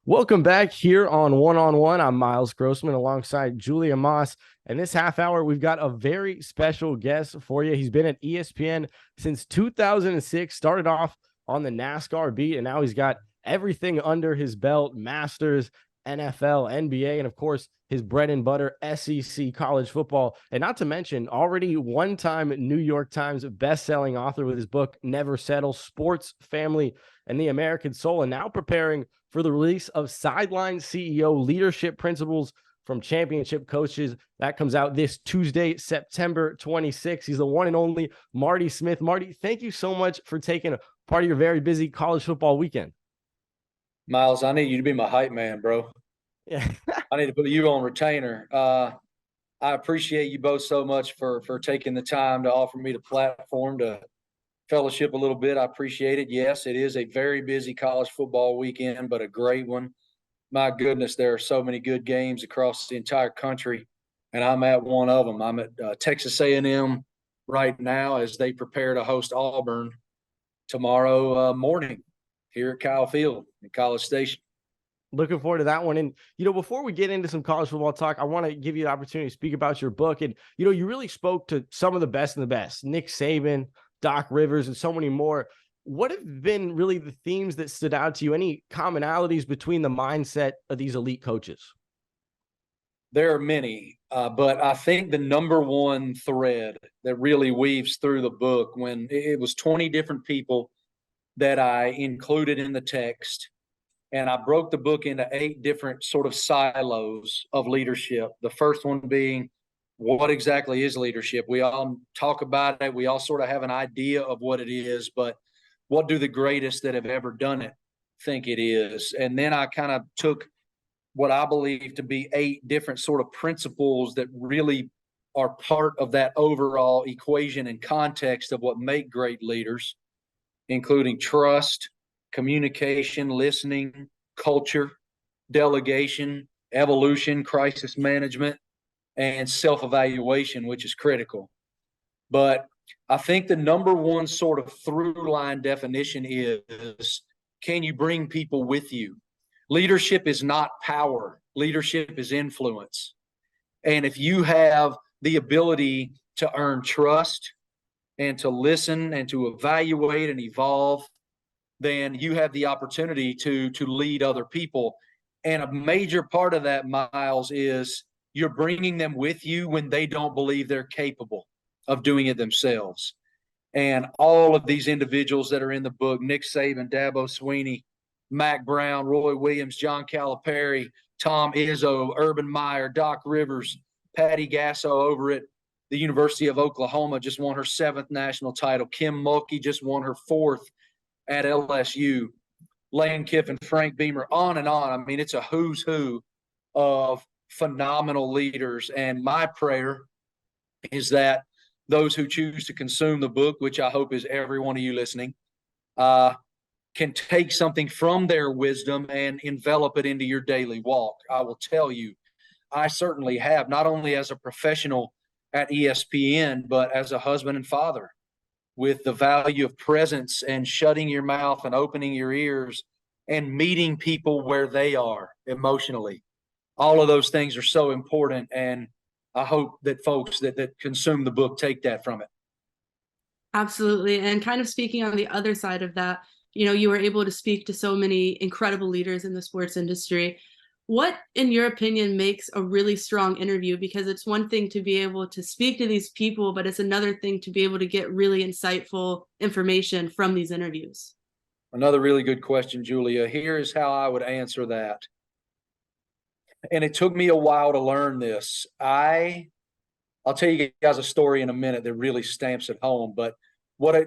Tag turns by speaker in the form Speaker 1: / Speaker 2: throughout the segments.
Speaker 1: Welcome back here on One on One. I'm Miles Grossman alongside Julia Moss. And this half hour, we've got a very special guest for you. He's been at ESPN since 2006, started off on the NASCAR beat, and now he's got everything under his belt: Masters, NFL, NBA, and of course, his bread and butter, SEC college football. And not to mention, already one-time New York Times best-selling author with his book, Never Settle: Sports, Family, and the American Soul, and now preparing for the release of Sideline CEO: Leadership Principles from Championship Coaches. That comes out this Tuesday, September 26th. He's the one and only Marty Smith. Marty, thank you so much for taking a part of your very busy college football weekend.
Speaker 2: Miles, I need you to be my hype man, bro.
Speaker 1: Yeah.
Speaker 2: I need to put you on retainer. I appreciate you both so much for taking the time to offer me the platform to fellowship a little bit. I appreciate it. Yes, it is a very busy college football weekend, but a great one. My goodness, there are so many good games across the entire country, and I'm at one of them. I'm at Texas A&M right now as they prepare to host Auburn tomorrow morning here at Kyle Field in College Station.
Speaker 1: Looking forward to that one. And, before we get into some college football talk, I want to give you the opportunity to speak about your book. And, you really spoke to some of the best and the best: Nick Saban, Doc Rivers, and so many more. What have been really the themes that stood out to you? Any commonalities between the mindset of these elite coaches?
Speaker 2: There are many, but I think the number one thread that really weaves through the book, when it was 20 different people that I included in the text, and I broke the book into 8 different sort of silos of leadership. The first one being, what exactly is leadership? We all talk about it. We all sort of have an idea of what it is, but what do the greatest that have ever done it think it is? And then I kind of took what I believe to be 8 different sort of principles that really are part of that overall equation and context of what make great leaders, including trust, communication, listening, culture, delegation, evolution, crisis management, and self-evaluation, which is critical. But I think the number one sort of through line definition is, can you bring people with you? Leadership is not power. Leadership is influence. And if you have the ability to earn trust and to listen and to evaluate and evolve, then you have the opportunity to lead other people. And a major part of that, Miles, is you're bringing them with you when they don't believe they're capable of doing it themselves. And all of these individuals that are in the book, Nick Saban, Dabo Swinney, Mac Brown, Roy Williams, John Calipari, Tom Izzo, Urban Meyer, Doc Rivers, Patty Gasso over at the University of Oklahoma just won her 7th national title. Kim Mulkey just won her 4th at LSU. Lane Kiffin, Frank Beamer, on and on. I mean, it's a who's who of phenomenal leaders. And my prayer is that those who choose to consume the book, which I hope is every one of you listening, can take something from their wisdom and envelop it into your daily walk. I will tell you, I certainly have, not only as a professional at ESPN, but as a husband and father, with the value of presence and shutting your mouth and opening your ears and meeting people where they are emotionally. All of those things are so important. And I hope that folks that consume the book take that from it.
Speaker 3: Absolutely. And kind of speaking on the other side of that, you were able to speak to so many incredible leaders in the sports industry. What, in your opinion, makes a really strong interview? Because it's one thing to be able to speak to these people, but it's another thing to be able to get really insightful information from these interviews.
Speaker 2: Another really good question, Julia. Here is how I would answer that. And it took me a while to learn this. I'll tell you guys a story in a minute that really stamps it home. But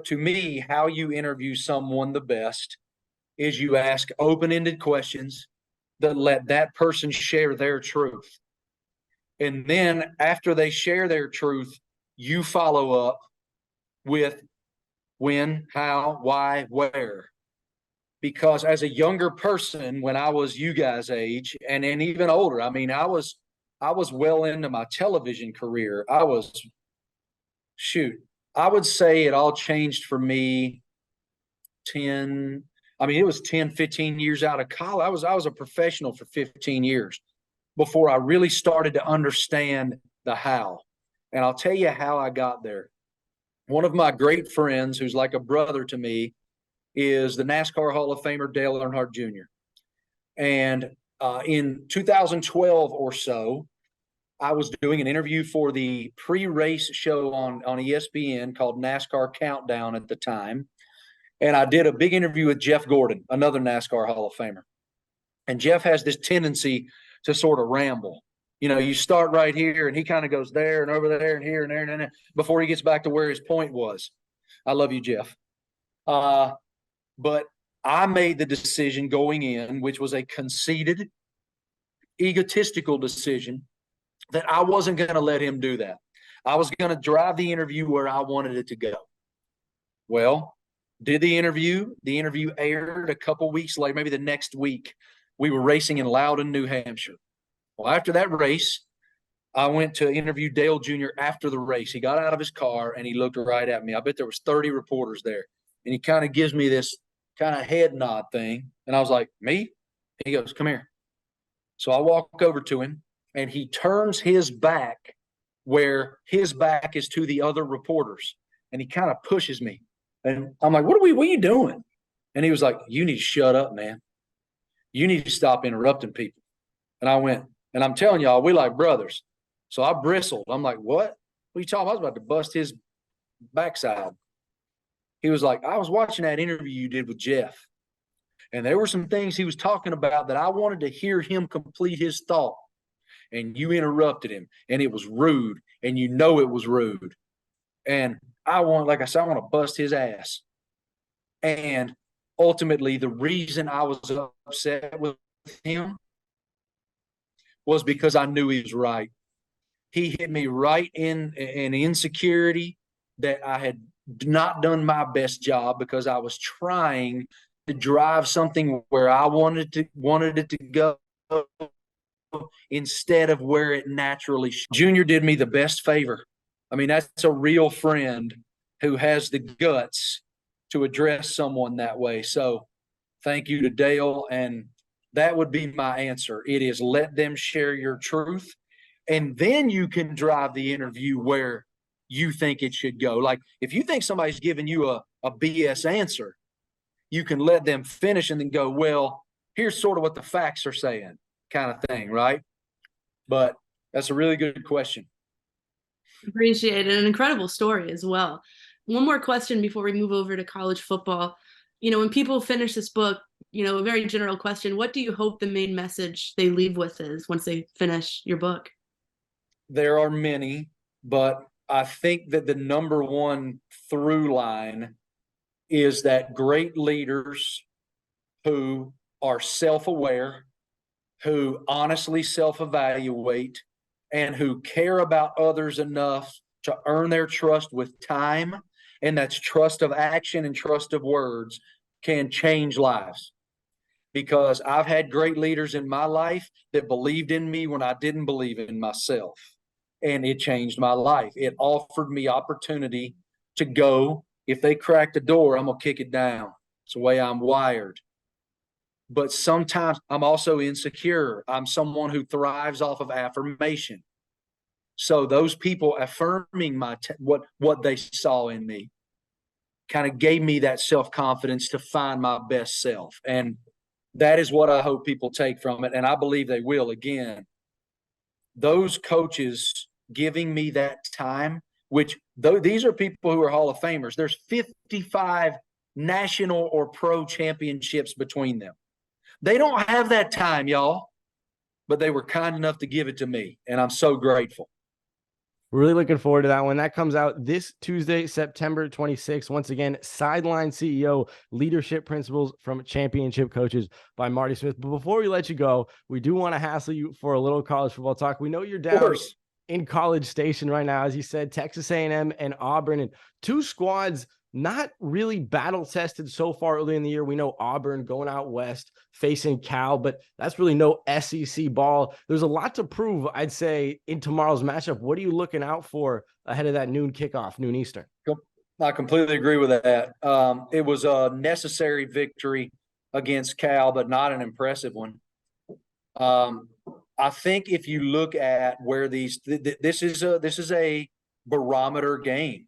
Speaker 2: to me, how you interview someone the best is you ask open-ended questions that let that person share their truth. And then after they share their truth, you follow up with when, how, why, where. Because as a younger person, when I was you guys' age and even older, I mean, I was well into my television career. I would say it all changed for me 10, I mean, it was 10, 15 years out of college. I was a professional for 15 years before I really started to understand the how. And I'll tell you how I got there. One of my great friends, who's like a brother to me, is the NASCAR Hall of Famer Dale Earnhardt Jr. And in 2012 or so, I was doing an interview for the pre-race show on ESPN called NASCAR Countdown at the time. And I did a big interview with Jeff Gordon, another NASCAR Hall of Famer. And Jeff has this tendency to sort of ramble. You know, you start right here and he kind of goes there and over there and here and there and there before he gets back to where his point was. I love you, Jeff. But I made the decision going in, which was a conceited, egotistical decision, that I wasn't going to let him do that. I was going to drive the interview where I wanted it to go. Well, did the interview. The interview aired a couple weeks later, maybe the next week. We were racing in Loudon, New Hampshire. Well, after that race, I went to interview Dale Jr. after the race. He got out of his car and he looked right at me. I bet there was 30 reporters there. And he kind of gives me this kind of head nod thing. And I was like, me? He goes, come here. So I walk over to him and he turns his back where his back is to the other reporters. And he kind of pushes me. And I'm like, what are you doing? And he was like, you need to shut up, man. You need to stop interrupting people. And I went, and I'm telling y'all, we like brothers. So I bristled. I'm like, what? What are you talking about? I was about to bust his backside. He was like, I was watching that interview you did with Jeff. And there were some things he was talking about that I wanted to hear him complete his thought. And you interrupted him. And it was rude. And you know it was rude. And like I said, I want to bust his ass. And ultimately, the reason I was upset with him was because I knew he was right. He hit me right in an insecurity that I had not done my best job because I was trying to drive something where I wanted it to go instead of where it naturally should. Junior did me the best favor. I mean, that's a real friend who has the guts to address someone that way. So thank you to Dale. And that would be my answer. It is let them share your truth. And then you can drive the interview where you think it should go. Like if you think somebody's giving you a BS answer, you can let them finish and then go, well, here's sort of what the facts are saying kind of thing, right? But that's a really good question.
Speaker 3: Appreciate it. An incredible story as well. One more question before we move over to college football. You know, when people finish this book, you know, a very general question, what do you hope the main message they leave with is once they finish your book?
Speaker 2: There are many, but I think that the number one through line is that great leaders who are self-aware, who honestly self-evaluate, and who care about others enough to earn their trust with time, and that's trust of action and trust of words, can change lives. Because I've had great leaders in my life that believed in me when I didn't believe in myself. And it changed my life. It offered me opportunity to go. If they crack the door, I'm going to kick it down. It's the way I'm wired. But sometimes I'm also insecure. I'm someone who thrives off of affirmation. So those people affirming what they saw in me kind of gave me that self-confidence to find my best self. And that is what I hope people take from it. And I believe they will. Again, those coaches giving me that time, which these are people who are Hall of Famers. There's 55 national or pro championships between them. They don't have that time, y'all, but they were kind enough to give it to me. And I'm so grateful.
Speaker 1: Really looking forward to that one. That comes out this Tuesday, September 26th. Once again, Sideline CEO, Leadership Principles from Championship Coaches by Marty Smith. But before we let you go, we do want to hassle you for a little college football talk. We know you're down in College Station right now. As you said, Texas A&M and Auburn, and two squads not really battle tested so far early in the year. We know Auburn going out west facing Cal, but that's really no SEC ball. There's a lot to prove, I'd say, in tomorrow's matchup. What are you looking out for ahead of that noon kickoff, noon Eastern?
Speaker 2: I completely agree with that. It was a necessary victory against Cal, but not an impressive one. I think if you look at where this is a barometer game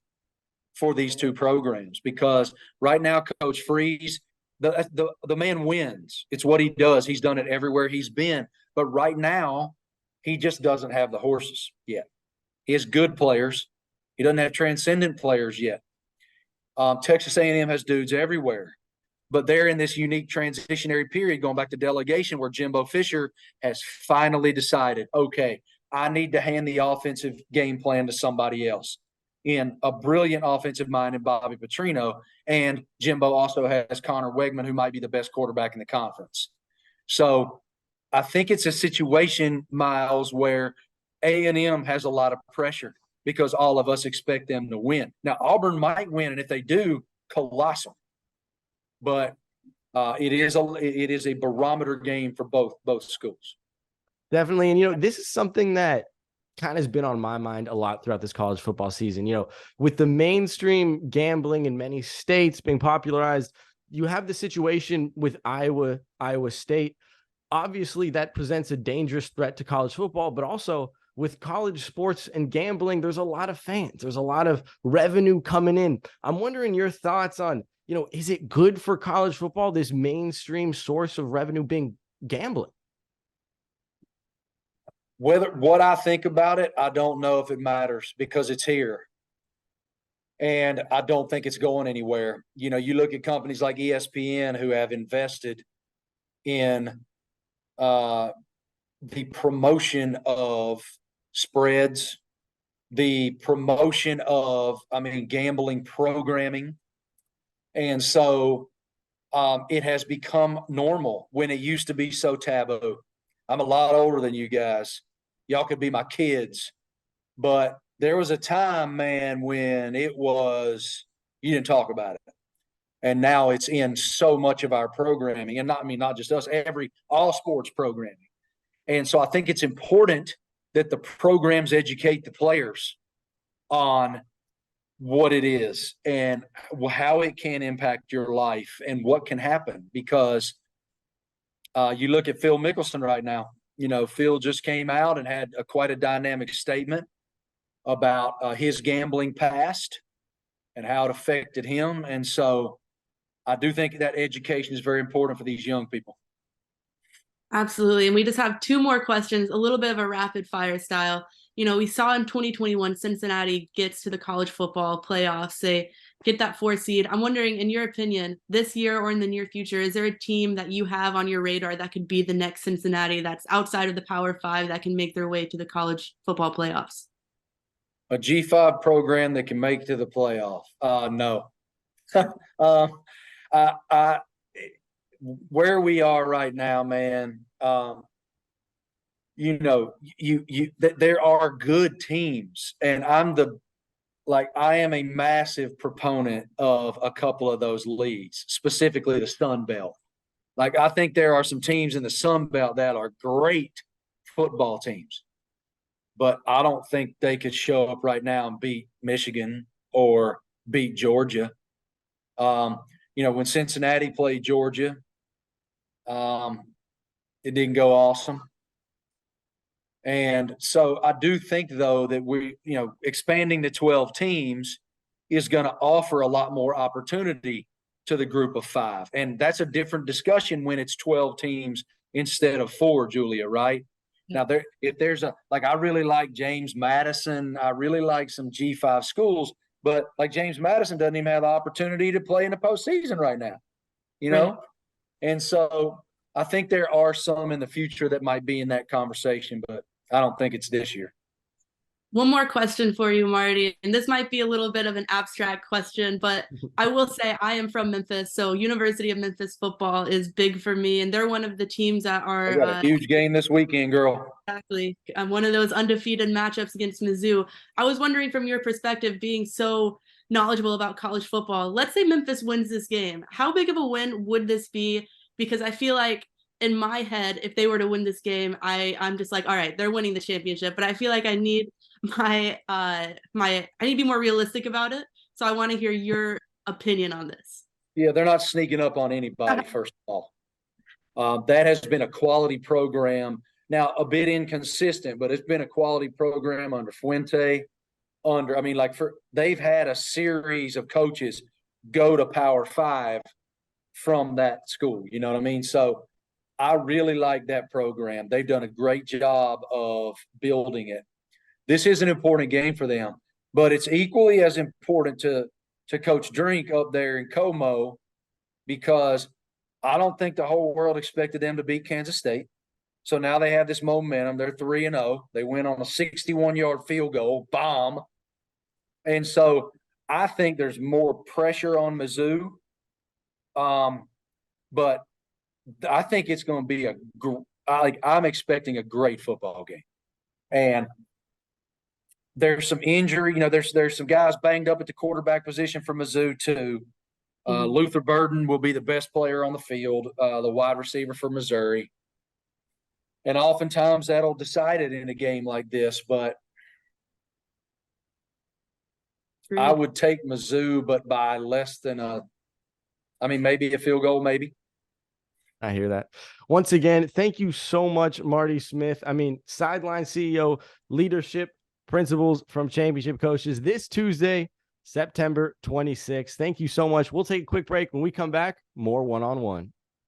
Speaker 2: for these two programs, because right now Coach Freeze, the man wins. It's what he does. He's done it everywhere he's been. But right now, he just doesn't have the horses yet. He has good players. He doesn't have transcendent players yet. Texas A&M has dudes everywhere. But they're in this unique transitionary period, going back to delegation, where Jimbo Fisher has finally decided, okay, I need to hand the offensive game plan to somebody else. In a brilliant offensive mind in Bobby Petrino, and Jimbo also has Connor Wegman, who might be the best quarterback in the conference. So I think it's a situation, Miles, where A&M has a lot of pressure because all of us expect them to win. Now, Auburn might win, and if they do, colossal. But it is a barometer game for both schools.
Speaker 1: Definitely. And, this is something that kind of has been on my mind a lot throughout this college football season. With the mainstream gambling in many states being popularized, you have the situation with Iowa State. Obviously, that presents a dangerous threat to college football, but also with college sports and gambling, there's a lot of fans. There's a lot of revenue coming in. I'm wondering your thoughts on, is it good for college football, this mainstream source of revenue being gambling?
Speaker 2: What I think about it, I don't know if it matters because it's here. And I don't think it's going anywhere. You look at companies like ESPN who have invested in the promotion of spreads, the promotion of, gambling programming. And so it has become normal when it used to be so taboo. I'm a lot older than you guys. Y'all could be my kids. But there was a time, man, when you didn't talk about it. And now it's in so much of our programming, and not just us, all sports programming. And so I think it's important that the programs educate the players on what it is and how it can impact your life and what can happen. Because you look at Phil Mickelson right now. Phil just came out and had quite a dynamic statement about his gambling past and how it affected him. And so I do think that education is very important for these young people.
Speaker 3: Absolutely. And we just have two more questions, a little bit of a rapid fire style. We saw in 2021, Cincinnati gets to the college football playoffs, they get that 4 seed. I'm wondering, in your opinion, this year or in the near future, is there a team that you have on your radar that could be the next Cincinnati that's outside of the Power 5 that can make their way to the college football playoffs?
Speaker 2: A G5 program that can make it to the playoff? No. Where we are right now, man, there are good teams, and I am a massive proponent of a couple of those leagues, specifically the Sun Belt. I think there are some teams in the Sun Belt that are great football teams, but I don't think they could show up right now and beat Michigan or beat Georgia. When Cincinnati played Georgia, it didn't go awesome. And so I do think, though, that expanding to 12 teams is going to offer a lot more opportunity to the group of 5. And that's a different discussion when it's 12 teams instead of 4, Julia, right? Yeah. Now, I really like James Madison. I really like some G5 schools, but James Madison doesn't even have the opportunity to play in the postseason right now,
Speaker 3: Right.
Speaker 2: And so I think there are some in the future that might be in that conversation, but I don't think it's this year.
Speaker 3: One more question for you, Marty, and this might be a little bit of an abstract question, but I will say I am from Memphis, so University of Memphis football is big for me, and they're one of the teams that are
Speaker 2: they got a huge game this weekend, girl.
Speaker 3: Exactly. One of those undefeated matchups against Mizzou. I was wondering, from your perspective, being so knowledgeable about college football, let's say Memphis wins this game. How big of a win would this be? Because I feel like in my head, if they were to win this game, I'm just like, all right, they're winning the championship. But I feel like I need I need to be more realistic about it. So I want to hear your opinion on this.
Speaker 2: Yeah, they're not sneaking up on anybody, first of all. That has been a quality program. Now, a bit inconsistent, but it's been a quality program under Fuente. They've had a series of coaches go to Power 5 from that school. You know what I mean? So I really like that program. They've done a great job of building it. This is an important game for them, but it's equally as important to Coach Drink up there in Como, because I don't think the whole world expected them to beat Kansas State. So now they have this momentum. They're 3-0. They went on a 61-yard field goal bomb. And so I think there's more pressure on Mizzou. But I think it's going to be I'm expecting a great football game. And there's some injury. There's some guys banged up at the quarterback position for Mizzou too. Luther Burden will be the best player on the field, the wide receiver for Missouri. And oftentimes that'll decide it in a game like this. But I would take Mizzou, but by less than maybe a field goal, maybe.
Speaker 1: I hear that. Once again, thank you so much, Marty Smith. Sideline CEO, leadership principles from championship coaches this Tuesday, September 26th. Thank you so much. We'll take a quick break. When we come back, more one-on-one.